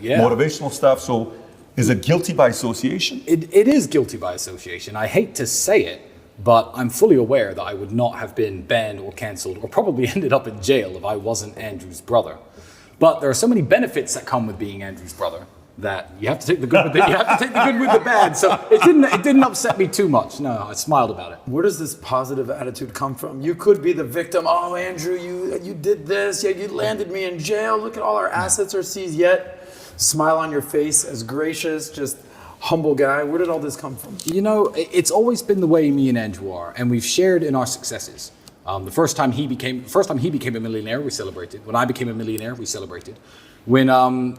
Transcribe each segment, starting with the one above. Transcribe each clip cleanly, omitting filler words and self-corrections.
motivational stuff. So is it guilty by association? It is guilty by association. I hate to say it, but I'm fully aware that I would not have been banned or cancelled or probably ended up in jail if I wasn't Andrew's brother. But there are so many benefits that come with being Andrew's brother that you have to take the good with the bad. So it didn't upset me too much. No, I smiled about it. Where does this positive attitude come from? You could be the victim. Oh, Andrew, you did this. Yeah, you landed me in jail. Look at all our assets are seized. Yet, smile on your face, as gracious, just humble guy. Where did all this come from? You know, it's always been the way me and Andrew are, and we've shared in our successes. The first time he became a millionaire, we celebrated. When I became a millionaire, we celebrated. When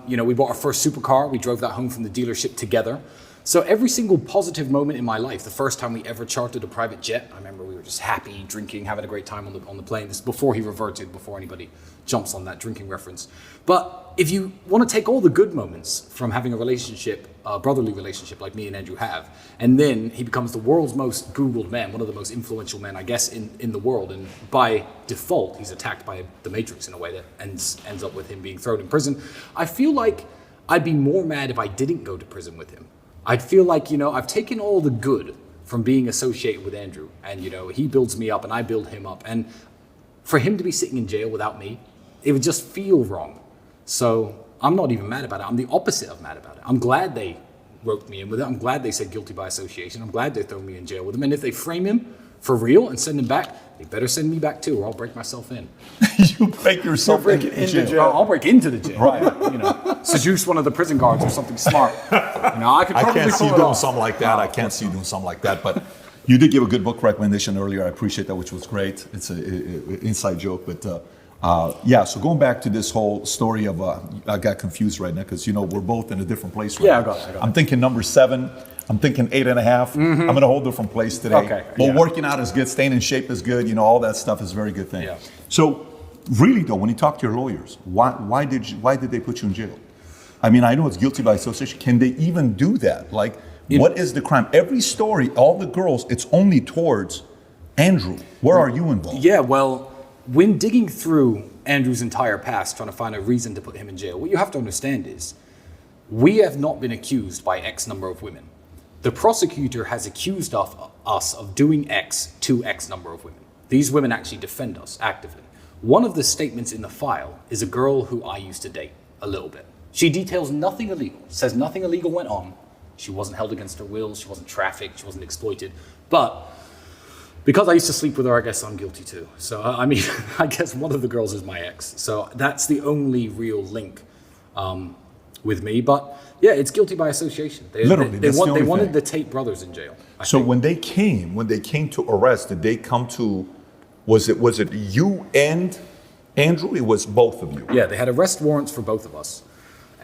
we bought our first supercar, we drove that home from the dealership together. So every single positive moment in my life, the first time we ever chartered a private jet, I remember we were just happy, drinking, having a great time on the plane. This is before he reverted, before anybody jumps on that drinking reference. But if you want to take all the good moments from having a relationship, a brotherly relationship like me and Andrew have, and then he becomes the world's most Googled man, one of the most influential men, I guess, in the world. And by default, he's attacked by the Matrix in a way that ends up with him being thrown in prison. I feel like I'd be more mad if I didn't go to prison with him. I'd feel like, I've taken all the good from being associated with Andrew, and, he builds me up and I build him up. And for him to be sitting in jail without me, it would just feel wrong. So I'm not even mad about it. I'm the opposite of mad about it. I'm glad they roped me in with it. I'm glad they said guilty by association. I'm glad they throw me in jail with him. And if they frame him for real and send him back, they better send me back too, or I'll break myself in. You break yourself into jail. I'll break into the jail. Right. Seduce one of the prison guards or something smart. I can't see you doing something like that. I can't see you doing something like that. But you did give a good book recommendation earlier. I appreciate that, which was great. It's an inside joke, but so going back to this whole story of, I got confused right now because, we're both in a different place right now. I got it. I'm thinking number 7. I'm thinking 8.5. I'm in a whole different place today. Okay. But working out is good. Staying in shape is good. All that stuff is a very good thing. Yeah. So really though, when you talk to your lawyers, why did they put you in jail? I mean, I know it's guilty by association. Can they even do that? Like, what is the crime? Every story, all the girls, it's only towards Andrew. Where are you involved? Yeah, well, when digging through Andrew's entire past, trying to find a reason to put him in jail, what you have to understand is we have not been accused by X number of women. The prosecutor has accused us of doing X to X number of women. These women actually defend us actively. One of the statements in the file is a girl who I used to date a little bit. She details nothing illegal, says nothing illegal went on. She wasn't held against her will, she wasn't trafficked, she wasn't exploited. But because I used to sleep with her, I guess I'm guilty too. So, I guess one of the girls is my ex. So that's the only real link with me. But yeah, it's guilty by association. They wanted the Tate brothers in jail. I think. When they came to arrest, did they come to, was it you and Andrew? It was both of you. Yeah, they had arrest warrants for both of us.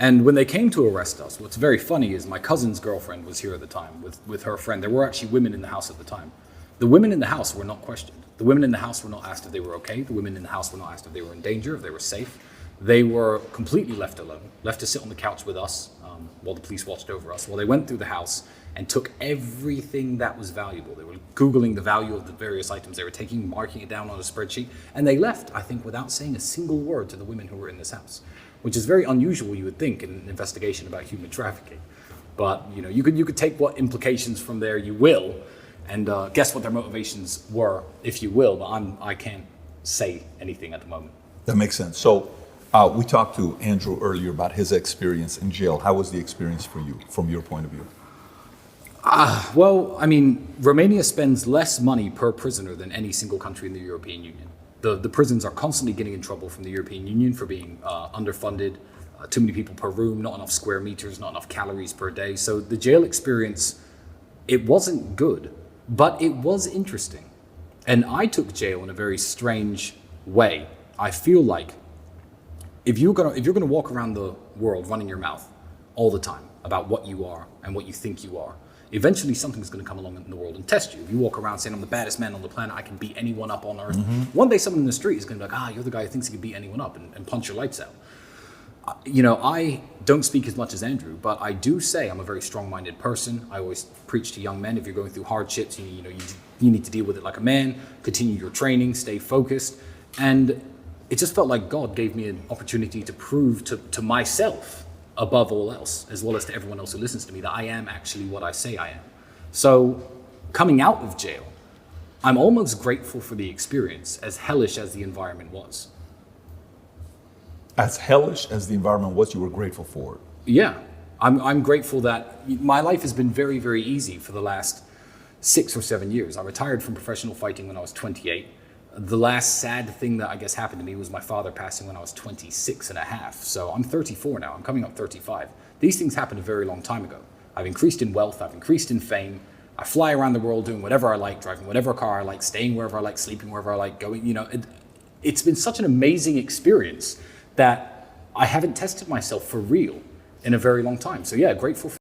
And when they came to arrest us, what's very funny is my cousin's girlfriend was here at the time with her friend. There were actually women in the house at the time. The women in the house were not questioned. The women in the house were not asked if they were okay. The women in the house were not asked if they were in danger, if they were safe. They were completely left alone, left to sit on the couch with us while the police watched over us. Well, they went through the house and took everything that was valuable. They were Googling the value of the various items they were taking, marking it down on a spreadsheet, and they left, I think, without saying a single word to the women who were in this house, which is very unusual, you would think, in an investigation about human trafficking. But, you could take what implications from there you will, and guess what their motivations were, if you will, but I can't say anything at the moment. That makes sense. So we talked to Andrew earlier about his experience in jail. How was the experience for you, from your point of view? Romania spends less money per prisoner than any single country in the European Union. The prisons are constantly getting in trouble from the European Union for being underfunded, too many people per room, not enough square meters, not enough calories per day. So the jail experience, it wasn't good, but it was interesting. And I took jail in a very strange way. I feel like if you're gonna walk around the world running your mouth all the time about what you are and what you think you are, eventually something's going to come along in the world and test you. If you walk around saying, I'm the baddest man on the planet, I can beat anyone up on earth. Mm-hmm. One day someone in the street is going to be like, you're the guy who thinks he can beat anyone up and punch your lights out. I don't speak as much as Andrew, but I do say I'm a very strong-minded person. I always preach to young men, if you're going through hardships, you need to deal with it like a man, continue your training, stay focused. And it just felt like God gave me an opportunity to prove to myself above all else, as well as to everyone else who listens to me, that I am actually what I say I am. So coming out of jail, I'm almost grateful for the experience, as hellish as the environment was. As hellish as the environment was, you were grateful for it. Yeah, I'm grateful that my life has been very, very easy for the last 6 or 7 years. I retired from professional fighting when I was 28. The last sad thing that I guess happened to me was my father passing when I was 26 and a half. So I'm 34 now, I'm coming up 35. These things happened a very long time ago. I've increased in wealth, I've increased in fame. I fly around the world doing whatever I like, driving whatever car I like, staying wherever I like, sleeping wherever I like, going, it's been such an amazing experience that I haven't tested myself for real in a very long time. So yeah, grateful for